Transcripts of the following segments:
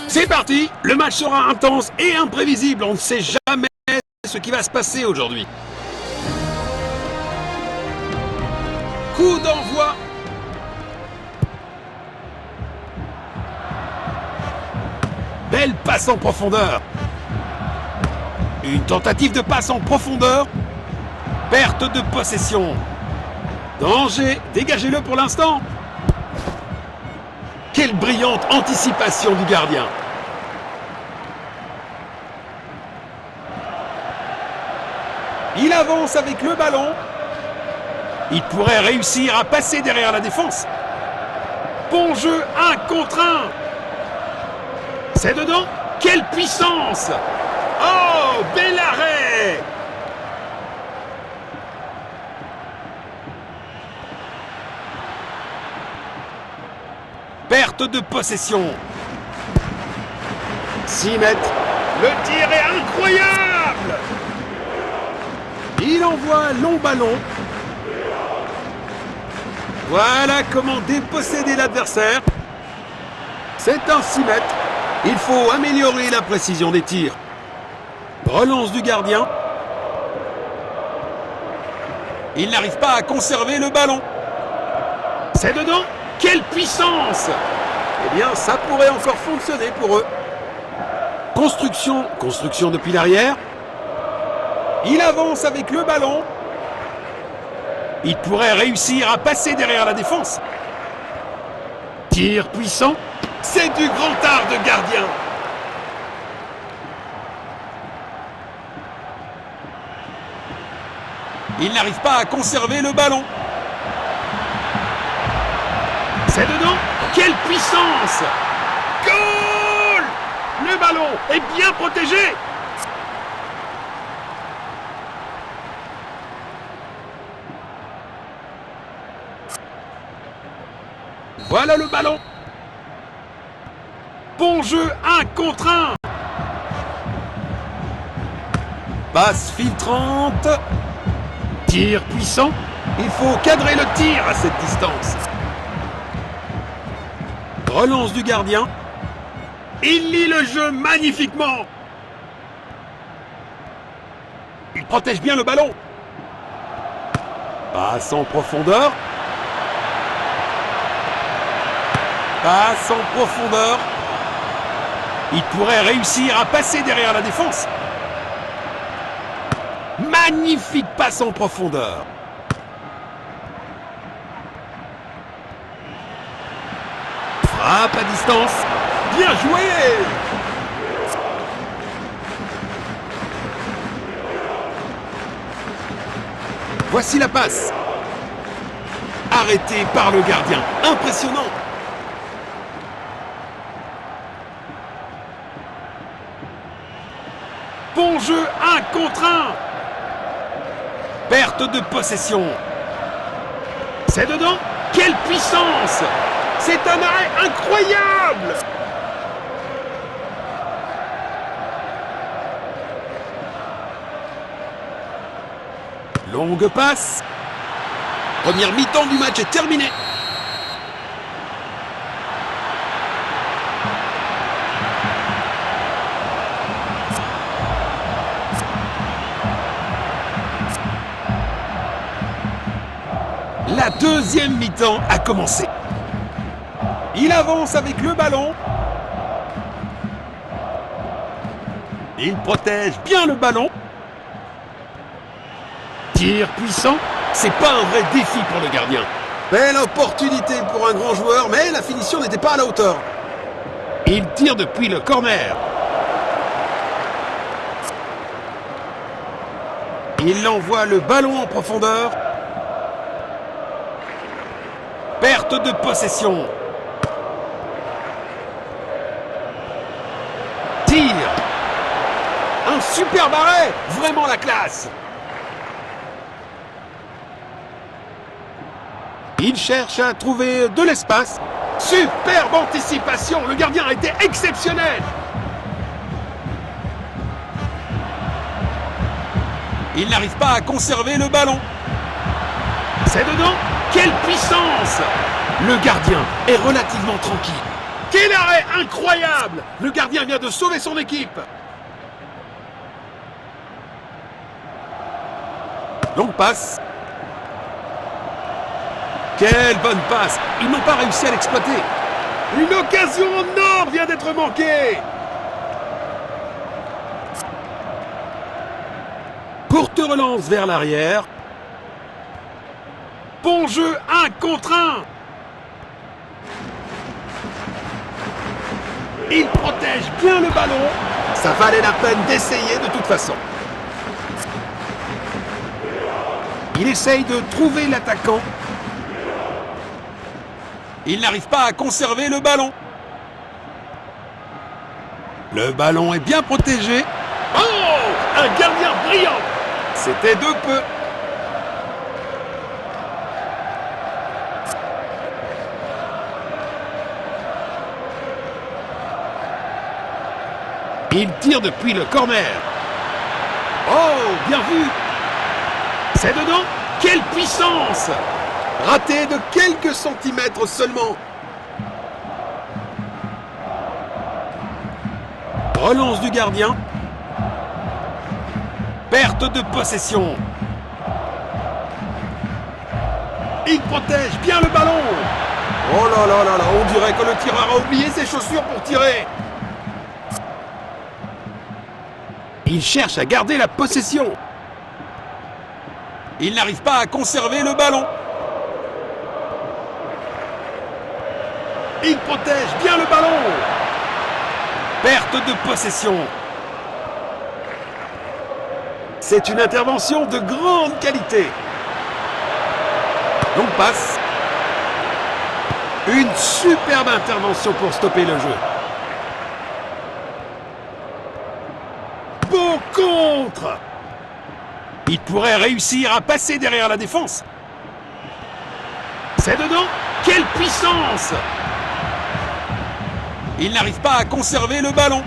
C'est parti. Le match sera intense et imprévisible. On ne sait jamais ce qui va se passer aujourd'hui. Coup d'envoi. Belle passe en profondeur. Une tentative de passe en profondeur. Perte de possession. Danger, dégagez-le pour l'instant. Quelle brillante anticipation du gardien. Il avance avec le ballon. Il pourrait réussir à passer derrière la défense. Bon jeu, 1 contre 1. C'est dedans. Quelle puissance! Oh, bel arrêt! Perte de possession. 6 mètres. Le tir est incroyable! Il envoie un long ballon. Voilà comment déposséder l'adversaire. C'est un 6 mètres. Il faut améliorer la précision des tirs. Relance du gardien. Il n'arrive pas à conserver le ballon. C'est dedans. Quelle puissance! Eh bien, ça pourrait encore fonctionner pour eux. Construction depuis l'arrière. Il avance avec le ballon. Il pourrait réussir à passer derrière la défense. Tir puissant. C'est du grand art de gardien. Il n'arrive pas à conserver le ballon. C'est dedans. Quelle puissance! Goal! Le ballon est bien protégé. Voilà le ballon. Bon jeu, 1 contre 1. Passe filtrante. Tir puissant. Il faut cadrer le tir à cette distance. Relance du gardien. Il lit le jeu magnifiquement. Il protège bien le ballon. Passe en profondeur. Passe en profondeur. Il pourrait réussir à passer derrière la défense. Magnifique passe en profondeur. Frappe à distance. Bien joué! Voici la passe. Arrêté par le gardien. Impressionnant. Bon jeu, 1 contre 1. Perte de possession. C'est dedans. Quelle puissance! C'est un arrêt incroyable! Longue passe. Première mi-temps du match est terminée. La deuxième mi-temps a commencé. Il avance avec le ballon. Il protège bien le ballon. Tir puissant. C'est pas un vrai défi pour le gardien. Belle opportunité pour un grand joueur, mais la finition n'était pas à la hauteur. Il tire depuis le corner. Il envoie le ballon en profondeur. Perte de possession. Tir. Un superbe arrêt. Vraiment la classe. Il cherche à trouver de l'espace. Superbe anticipation. Le gardien a été exceptionnel. Il n'arrive pas à conserver le ballon. C'est dedans. Quelle puissance! Le gardien est relativement tranquille. Quel arrêt incroyable! Le gardien vient de sauver son équipe. Longue passe. Quelle bonne passe! Ils n'ont pas réussi à l'exploiter. Une occasion en or vient d'être manquée. Courte relance vers l'arrière. Bon jeu, 1 contre 1. Il protège bien le ballon. Ça valait la peine d'essayer de toute façon. Il essaye de trouver l'attaquant. Il n'arrive pas à conserver le ballon. Le ballon est bien protégé. Oh! Un gardien brillant! C'était de peu. Il tire depuis le corner. Oh, bien vu. C'est dedans. Quelle puissance! Raté de quelques centimètres seulement. Relance du gardien. Perte de possession. Il protège bien le ballon. Oh là là là là, on dirait que le tireur a oublié ses chaussures pour tirer. Il cherche à garder la possession. Il n'arrive pas à conserver le ballon. Il protège bien le ballon. Perte de possession. C'est une intervention de grande qualité. Longue passe. Une superbe intervention pour stopper le jeu. Beau contre. Il pourrait réussir à passer derrière la défense. C'est dedans. Quelle puissance! Il n'arrive pas à conserver le ballon.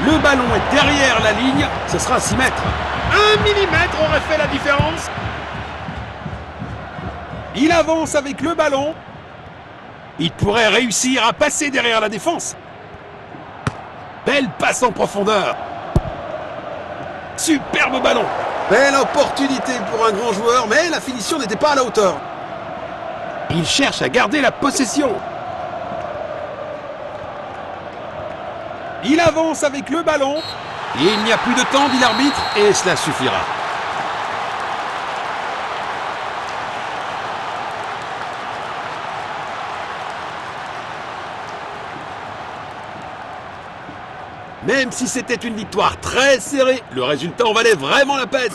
Le ballon est derrière la ligne. Ce sera 6 mètres. 1 millimètre aurait fait la différence. Il avance avec le ballon. Il pourrait réussir à passer derrière la défense. Belle passe en profondeur. Superbe ballon. Belle opportunité pour un grand joueur, mais la finition n'était pas à la hauteur. Il cherche à garder la possession. Il avance avec le ballon. Il n'y a plus de temps, dit l'arbitre, et cela suffira. Même si c'était une victoire très serrée, le résultat en valait vraiment la peine.